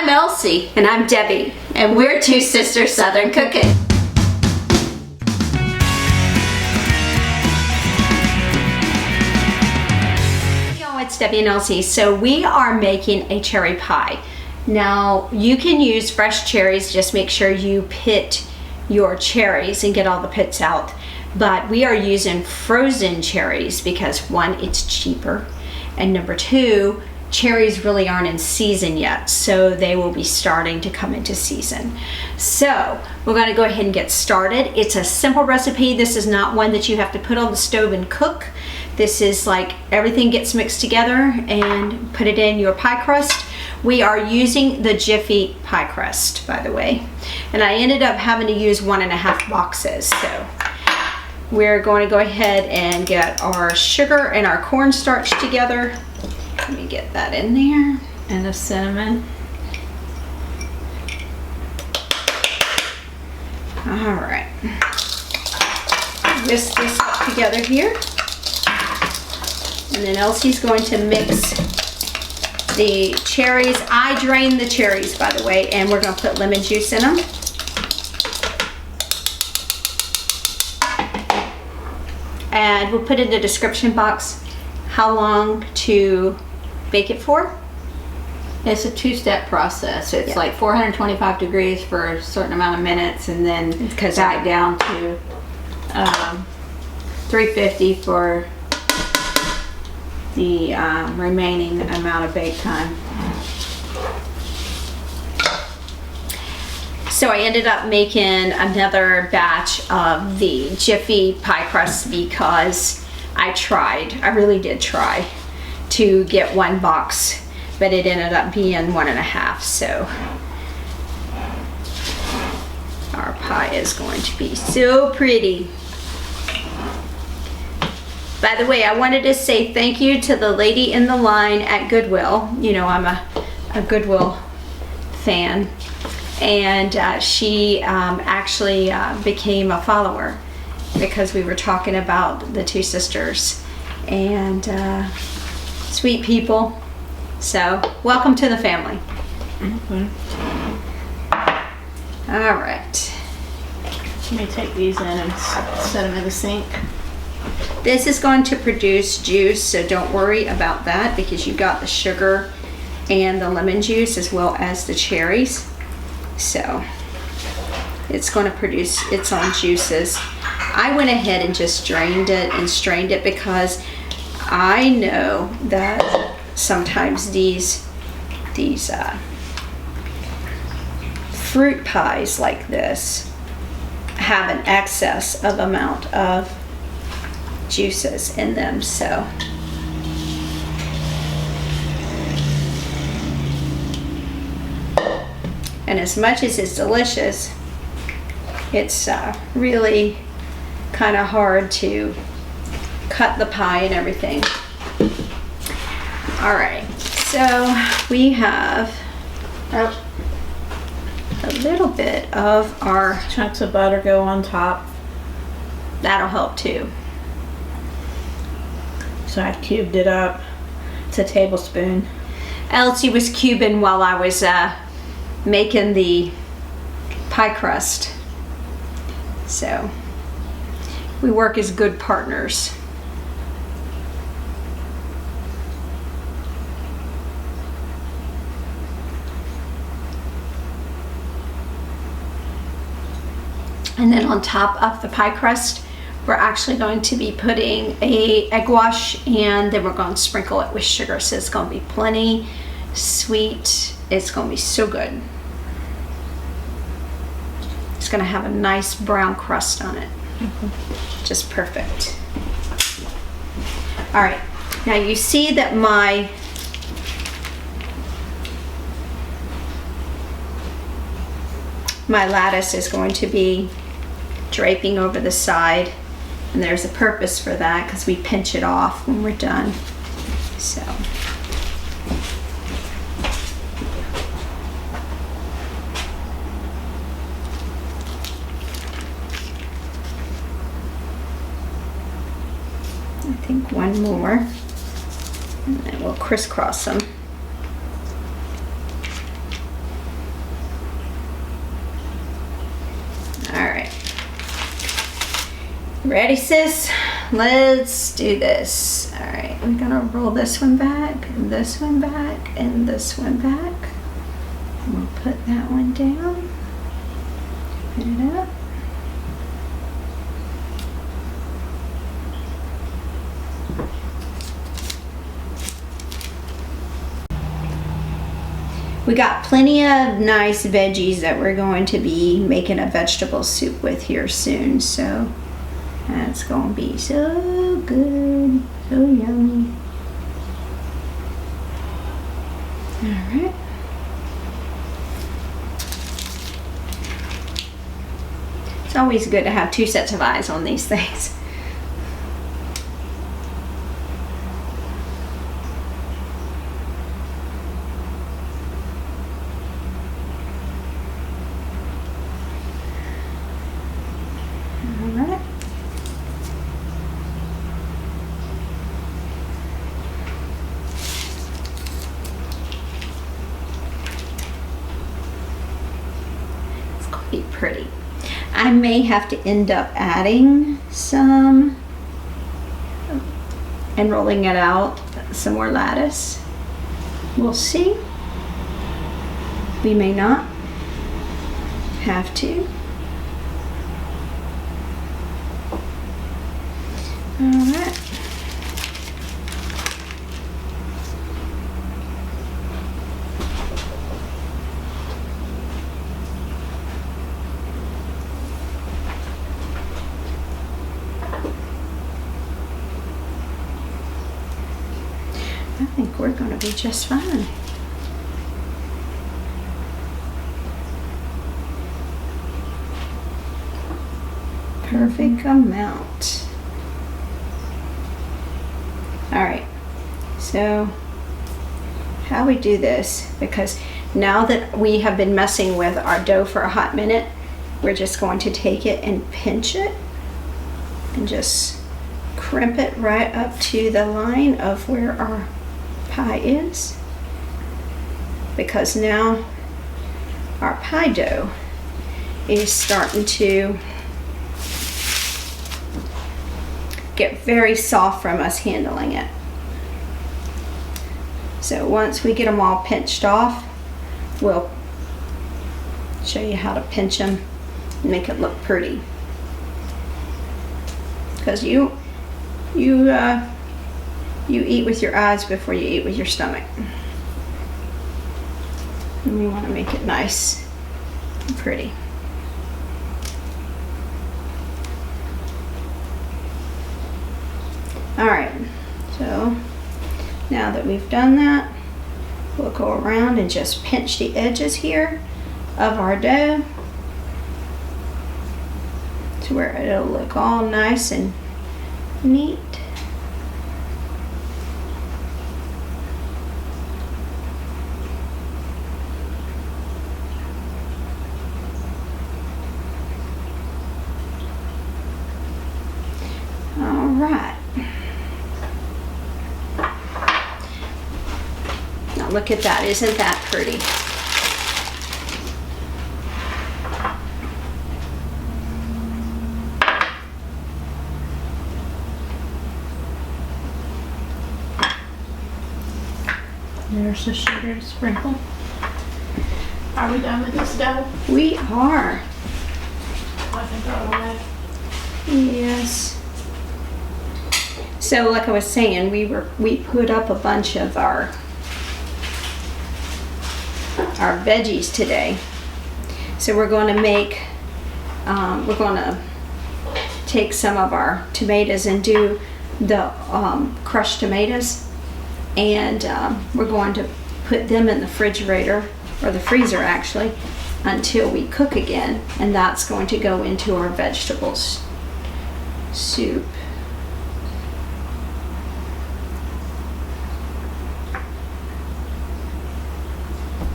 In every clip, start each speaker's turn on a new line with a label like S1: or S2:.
S1: I'm Elsie.
S2: And I'm Debbie.
S1: And we're Two Sisters Southern Cooking.
S2: Hey, it's Debbie and Elsie. So we are making a cherry pie. Now, you can use fresh cherries. Just make sure you pit your cherries and get all the pits out. But we are using frozen cherries because one, it's cheaper. And number two, cherries really aren't in season yet, so they will be starting to come into season. So we're going to go ahead and get started. It's a simple recipe. This is not one that you have to put on the stove and cook. This is like everything gets mixed together and put it in your pie crust. We are using the Jiffy pie crust, by the way, and I ended up having to use 1.5 boxes. So we're going to go ahead and get our sugar and our cornstarch together. Let me get that in there.
S1: And the cinnamon.
S2: All right. Whisk this up together here. And then Elsie's going to mix the cherries. I drained the cherries, by the way, and we're going to put lemon juice in them. And we'll put in the description box how long to bake it for.
S1: It's a two-step process. It's like 425 degrees for a certain amount of minutes, and then back down to 350 for the remaining amount of bake time.
S2: So I ended up making another batch of the Jiffy pie crust because I really did try to get 1 box, but it ended up being 1.5. So our pie is going to be so pretty. By the way, I wanted to say thank you to the lady in the line at Goodwill. You know, I'm a Goodwill fan, and she actually became a follower because we were talking about the Two Sisters, and sweet people. So welcome to the family. All right.
S1: Let me take these in and set them in the sink.
S2: This is going to produce juice, so don't worry about that because you got the sugar and the lemon juice as well as the cherries. So it's going to produce its own juices. I went ahead and just drained it and strained it because I know that sometimes these fruit pies like this have an excess of amount of juices in them. So and as much as it's delicious, it's really kind of hard to cut the pie and everything. All right, so we have a little bit of our
S1: chunks of butter go on top.
S2: That'll help too.
S1: So I cubed it up. It's a tablespoon.
S2: Elsie was cubing while I was making the pie crust. So we work as good partners. And then on top of the pie crust, we're actually going to be putting a egg wash, and then we're going to sprinkle it with sugar. So it's going to be plenty sweet. It's going to be so good. It's going to have a nice brown crust on it. Just perfect. All right, now you see that my lattice is going to be draping over the side, and there's a purpose for that because we pinch it off when we're done. So I think one more, and then we'll crisscross them. Ready, sis? Let's do this. All right, we're gonna roll this one back, and this one back, and this one back. And we'll put that one down. Put it up. We got plenty of nice veggies that we're going to be making a vegetable soup with here soon, so that's gonna be so good, so yummy. All right. It's always good to have two sets of eyes on these things. Be pretty. I may have to end up adding some and rolling it out, some more lattice. We'll see. We may not have to. All right. I think we're going to be just fine. Perfect amount. All right, so how we do this, because now that we have been messing with our dough for a hot minute, we're just going to take it and pinch it and just crimp it right up to the line of where our pie is, because now our pie dough is starting to get very soft from us handling it. So once we get them all pinched off, we'll show you how to pinch them and make it look pretty, because you eat with your eyes before you eat with your stomach. And we want to make it nice and pretty. All right, so now that we've done that, we'll go around and just pinch the edges here of our dough to where it'll look all nice and neat. All right. Now look at that, isn't that pretty?
S1: There's the sugar sprinkle. Are we done with this dough?
S2: We are.
S1: I can throw it away.
S2: Yes. So like I was saying, we put up a bunch of our veggies today. So we're going to make, we're going to take some of our tomatoes and do the crushed tomatoes, and we're going to put them in the refrigerator, or the freezer actually, until we cook again, and that's going to go into our vegetables soup.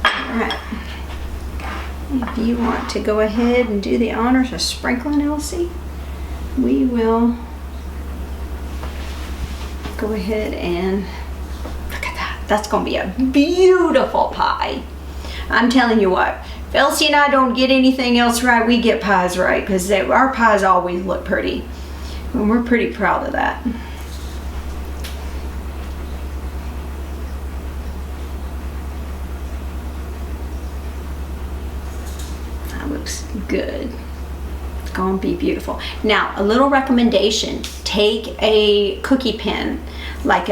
S2: Alright, if you want to go ahead and do the honors of sprinkling, Elsie, we will go ahead and look at that. That's going to be a beautiful pie. I'm telling you what, if Elsie and I don't get anything else right, we get pies right, because our pies always look pretty. And we're pretty proud of that. That looks good. It's gonna be beautiful. Now, a little recommendation: take a cookie pin, like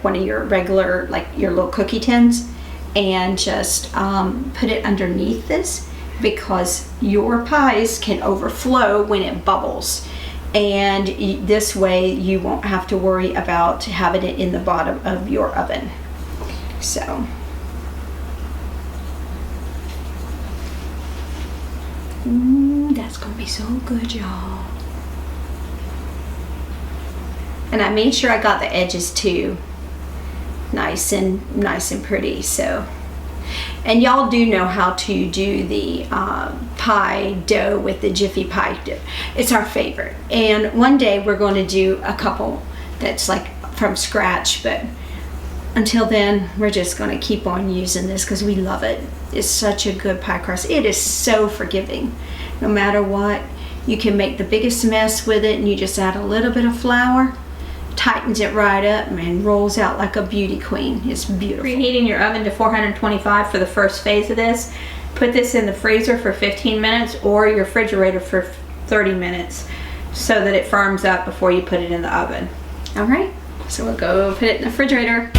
S2: one of your regular, like your little cookie tins, and just put it underneath this, because your pies can overflow when it bubbles, and this way you won't have to worry about having it in the bottom of your oven. So that's gonna be so good, y'all. And I made sure I got the edges too nice and pretty. So, and y'all do know how to do the pie dough with the Jiffy pie dough. It's our favorite. And one day we're going to do a couple that's like from scratch, but until then we're just going to keep on using this because we love it. It's such a good pie crust. It is so forgiving. No matter what, you can make the biggest mess with it, and you just add a little bit of flour, tightens it right up, and rolls out like a beauty queen. It's beautiful.
S1: Preheating your oven to 425 for the first phase of this. Put this in the freezer for 15 minutes or your refrigerator for 30 minutes so that it firms up before you put it in the oven.
S2: All right, so we'll go put it in the refrigerator.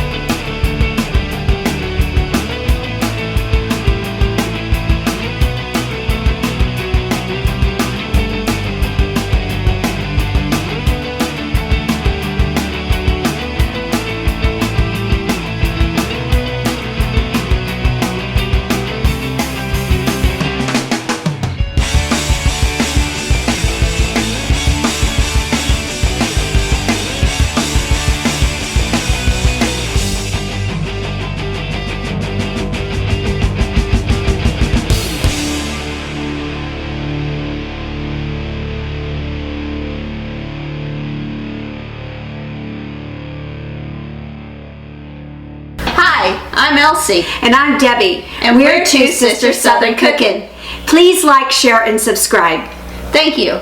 S1: I'm Elsie.
S2: And I'm Debbie.
S1: And we're Two Sisters Southern Cooking.
S2: Please like, share, and subscribe.
S1: Thank you.